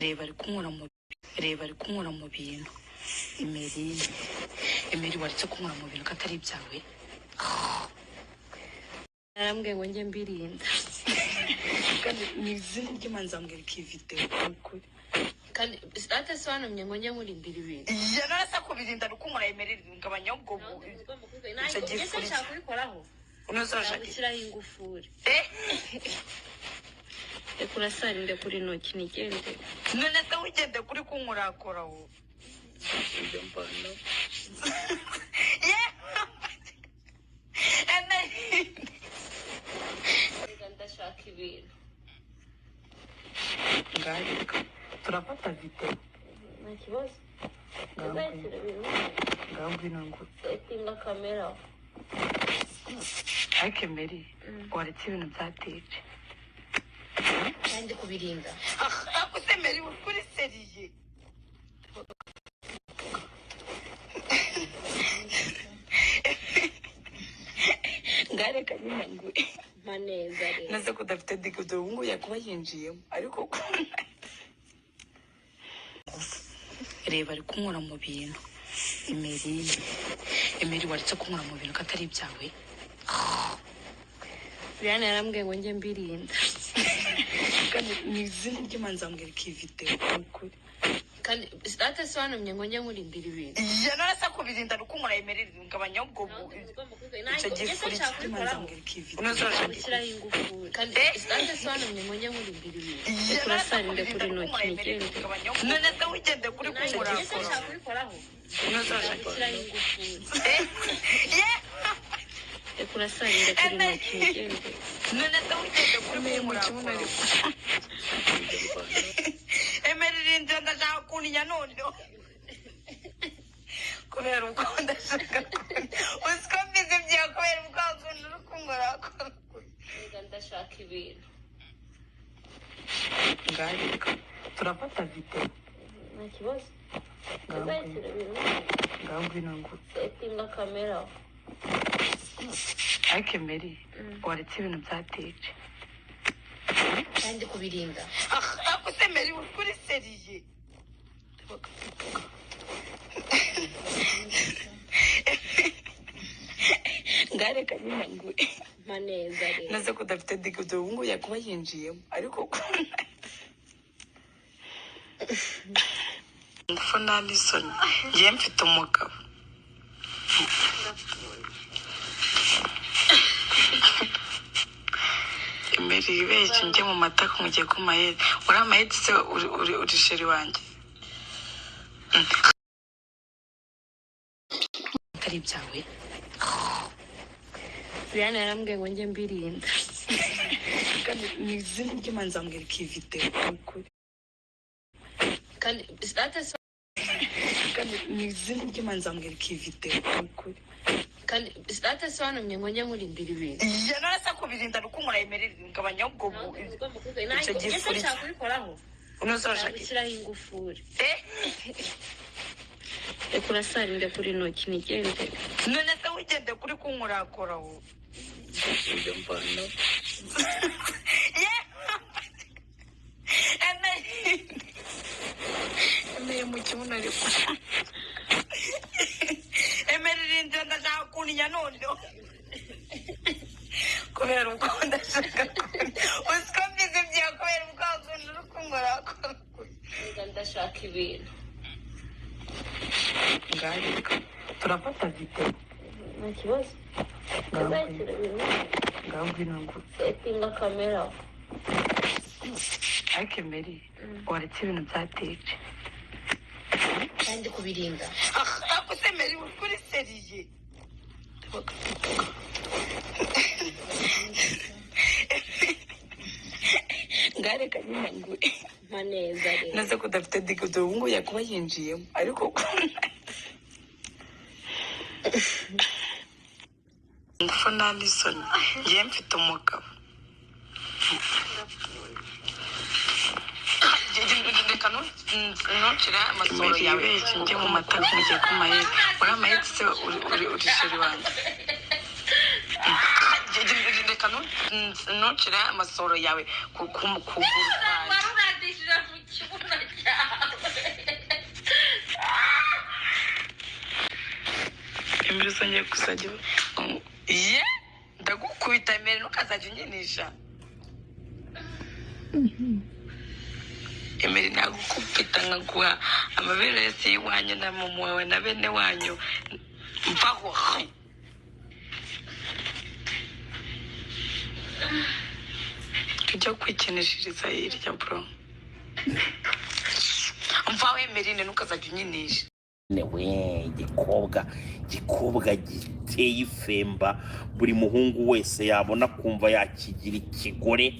reba ari kunkura mu bintu Emeri waretse kunkura mu bintu katari ibyawe narambwiye ngo njye mbirinda kandi ni izina ry'Imana nzambwira iki video ukuri kandi atasobanumye ngo njye nkurindira ibintu yarasa kubirinda rukunkura Emeri ngabanya ubwo icyo gifu nshaka kubikoraho unazashaka gushyiraho ingufuri kurasarinde kuri ntoki nigende none se wigende kuri kunkurakora wo ibyo mbona ndashaka ibintu ngarika turafata video nta kibazo uzayishyira ibintu ngaho ngwino ngo setinga kamera ariko Emeri waretse ibintu byateje kandi kubirinda akuse Emeri ukuri seriye ngareka nyine ngo maneza rero naze kudafite digido ngo yakuba yinjiyemo ariko reba ari kunkura mu bintu Emeri waretse kunkura mu bintu katari ibyawe Brian yarambwiye ngo njye mbirinda kandi ni izina ry'Imana nzambwira iki video ukuri kandi atasobanumye ngo njye nkurindira ibintu yarasa kubirinda rukunkura Emeri ngabanya ubwo icyo gifu nshaka kubikoraho unazashaka gushyiraho ingufuri kandi atasobanumye ngo njye nkurindira ibintu kurasarinde kuri ntoki nigende none se wigende kuri kunkurakora nshaka kubikoraho unazashaka gushyiraho ingufuri kurasarinde kuri ntoki nigende none se wigende kuri kunkurakora Emeri rinda ndashaka kuninya noneho kubera uko ndashaka uziko mbizi bya kubera uko akunda urukunkurakora ndashaka ibintu ngarika turafata video nta kibazo uzayishyira ibintu ngaho ngwino ngo setinga kamera ariko Emeri waretse ibintu byateje kandi kubirinda akuse Emeri ukuri seriye ngareka nyine ngo maneza rero naze kudafite digido ngo yakuba yinjiyemo ariko ngufu nta n'isoni ngiye mfite umugabo Emeri ibeshye njye mu matako mugiye ku mayeri uri amayeri se uri sheri wanjye atari ibyawe Brian yarambwiye ngo njye mbirinda kandi ni izina ry'Imana nzambwira iki video ukuri kandi ni izina ry'Imana nzambwira iki video ukuri kandi atasobanumye ngo njye nkurindira ibintu yarasa kubirinda rukunkura Emeri ngabanya ubwo icyo gifu nshaka kubikoraho unazashaka gushyiraho ingufuri kurasarinde kuri ntoki nigende none se wigende kuri kunkurakora wo ibyo mbona Emeri mu kibuno ariko Emeri rinda ndashaka kuninya noneho kubera uko ndashaka uziko mbizi bya kubera uko akunda urukunkurakora ndashaka ibintu ngarika turafata video nta kibazo uzayishyira ibintu ngaho ngwino ngo setinga kamera ariko Emeri waretse ibintu byateje kandi kubirinda akuse Emeri ukuri seriye ngareka nyine ngo maneza rero naze kudafite digido ngo yakuba yinjiyemo ariko ngufu nta n'isoni ngiye mfite umugabo reka ntukire amasoro yawe njye mu matako mugiye ku mayeri uri amayeri se uri sheri wanjye reka ntukire amasoro yawe ku kuguru kwawe songeye kuzajya ye ndagukubita Emery ntukazajya unyinisha Emery nagukubita nkaguha amabere yose y'iwanyu na mama wawe na bene wanyu mvaho tujya kwikinishiriza hirya bro mvaho Emery ntukazajya unyinisha newe gikobwa giteye ifemba buri muhungu wese yabona kumva yakigira ikigore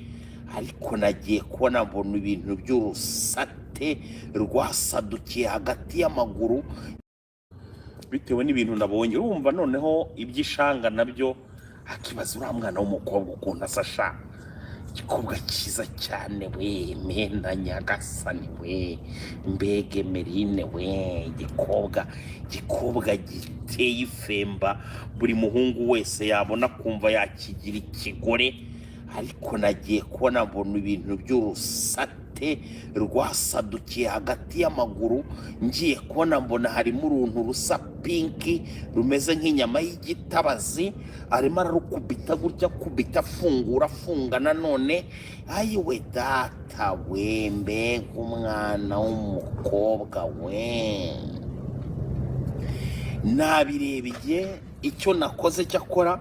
ariko nagiye kubona mbona ibintu by'urusate rwasadukiye hagati y'amaguru bitewe n'ibintu nabonye urumva noneho iby'ishanga nabyo akibaza uriya mwana w'umukobwa ukuntu asasha igikobwa cyiza cyane we mena nyagasani we mbege Emery we gikobwa giteye ifemba buri muhungu wese yabona kumva yakigira ikigore ariko nagiye kubona mbona ibintu by'urusate rwasadukiye hagati y'amaguru ngiye kubona mbona harimo uruntu rusa pinki rumeze nk'inyama y'igitabazi arimo ararukubita gutya kubita afunga nanone ayiwe data we mbega umwana w'umukobwa we nabirebeye icyo nakoze cyakora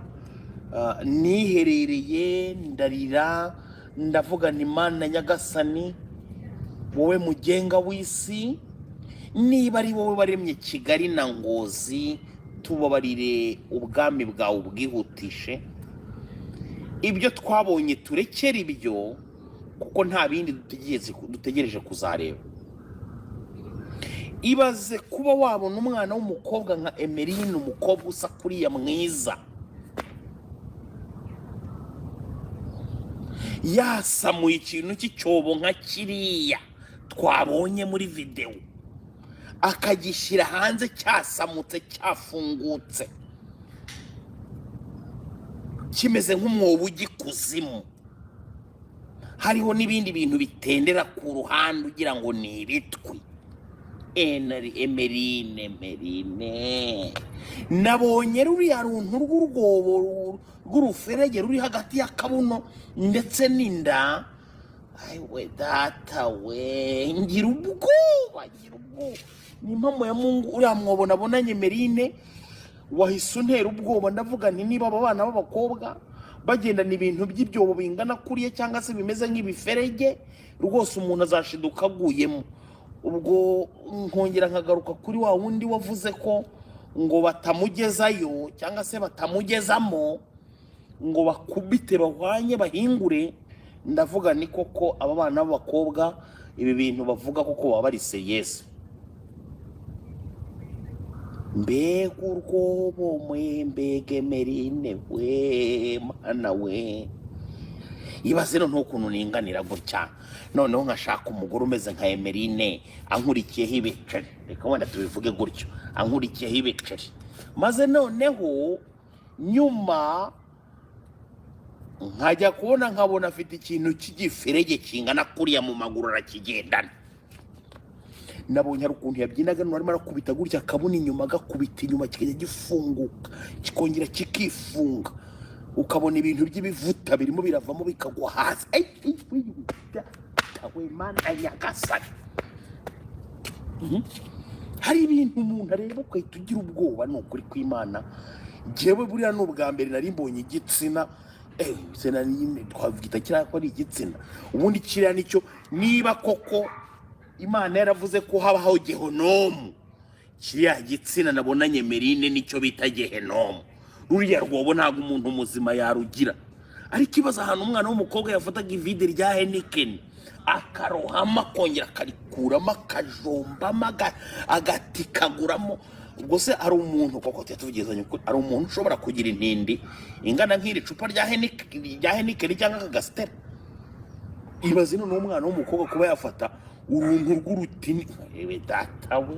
niherereye ndarira ndavuga ni Mana nyagasani wowe mugenga w'isi niba ari wowe waremye Kigali na Ngozi tubabarire ubwami bwawe ubwihutishe ibyo twabonye turekere ibyo kuko nta bindi dutegereje kuzareba ibaze kuba wabona umwana w'umukobwa nka Emery umukobwa usa kuriya mwiza yasamuye ikintu cy'icyobo nka kiriya twabonye muri video akagishyira hanze cyasamutse cyafungutse kimeze nk'umwobo ugikuzimu hariho n'ibindi bintu bitendera ku ruhande ugira ngo ni ibitwi Emery nabonye ruriya runtu rw'urwobo rw'uruferege ruri hagati y'akabuno ndetse n'inda ayiwe data we ngira ubwoba ni impamo ya Mungu uriya mwobo nabonanye Emery wahise untera ubwoba ndavuga nti niba aba bana b'abakobwa bagendana ibintu by'ibyobo bingana kuriye cyangwa se bimeze nk'ibiferege rwose umuntu azashiduka aguyemo ubwo nkongera nkagaruka kuri wa wundi wavuze ko ngo batamugezayo cyangwa se batamugezamo ngo bakubite bahwanye bahingure ndavuga ni koko aba bana b'abakobwa ibi bintu bavuga koko baba bari serious mbega urwobo mbega Emery we Mana we ibaze no ntukuntu ninganira gutya noneho nkashaka umugore umeze nka Emery ankurikiyeho ibiceri reka wenda tubivuge gutyo ankurikiyeho ibiceri maze noneho nyuma nkajya kubona nkabona afite ikintu cy'igiferege kingana kuriya mu maguru arakigendana nabonye hari ukuntu yabyinaga arimo arakubita gutya akabona inyuma agakubita inyuma kikajya gifunguka kikongera kikifunga ukabona ibintu by'ibivuta birimo biravamo bikagwa hasi we Mana nyagasani hari ibintu umuntu areba ukahita ugira ubwoba ni ukuri kw'Imana njyewe buriya ni ubwa mbere nari mbonye igitsina twavuga kiriya ko ari igitsina ubundi kiriya nicyo niba koko Imana yaravuze ko habaho Gehinomu kiriya gitsina nabonanye Emery nicyo bita Gehinomu ruriya rwobo ntabwo umuntu muzima yarugira ariko ibaza ahantu umwana w'umukobwa yafataga ivide rya Heineken akarohama akongera akarikuramo akajombamo agatikaguramo ubwo se ari umuntu koko tuyatuvugizanye ari umuntu ushobora kugira intindi ingana nk'iri cupa rya Heineken cyangwa akagasitera ibaze none umwana w'umukobwa kuba yafata uruntu rw'urutini data we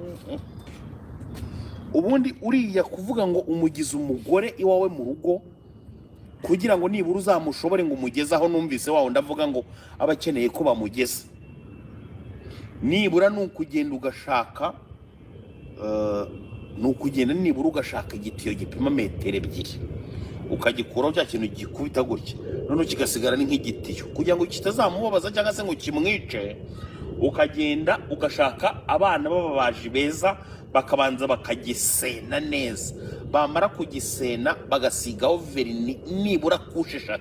ubundi uriya kuvuga ngo umugize umugore iwawe mu rugo kugira ngo nibura uzamushobore ngo umugezaho numvise wawe ndavuga ngo abakeneye ko bamugeza nibura n'ukugenda ugashaka ni ukugenda nibura ugashaka igitiyo gipima metero 2 ukagikuraho cya kintu gikubita gutya none kigasigara ni nk'igitiyo kugira ngo kitazamubabaza cyangwa se ngo kimwice. Ukagenda ugashaka abana b'ababaji beza bakabanza bakagisena neza, bamara kugisena bagasigaho verini nibura kushe 3,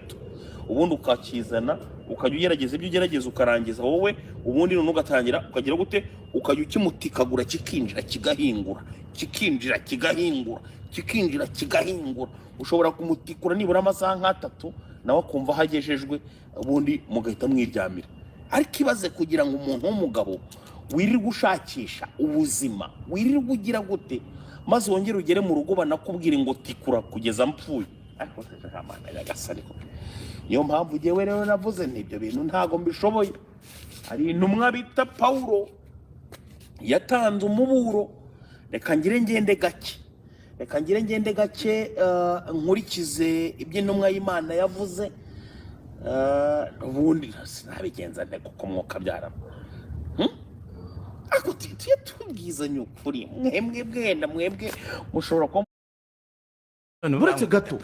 ubundi ukakizana ukajya ugerageza ibyo ugerageza ukarangiza wowe, ubundi none ugatangira ukagira gute, ukajya ukimutikagura kikinjira kigahingura, kikinjira kigahingura, kikinjira kigahingura. Ushobora kumutikura nibura amasaha nk'3 nawe akumva hagejejwe, ubundi mugahita mwiryamira. Ariko ibaze kugira ngo umuntu w'umugabo wirirwa ushakisha ubuzima, wirirwa ugira gute, maze wongere ugere mu rugo banakubwira ngo tikura kugeza mpfuye. Ariko Imana yagasani ko niyo mpamvu jewe rero navuze n'ibyo bintu ntago mbishoboye. Hari intumwa bita Paulo yatanze umuburo, reka ngire ngende gake, nkurikize ibyo intumwa y'Imana yavuze. Ubundi sinabigenza nte kuko mwuka byarama. Ako tiye tubwizanye ukuri, mwebwe mushobora kuba buretse gato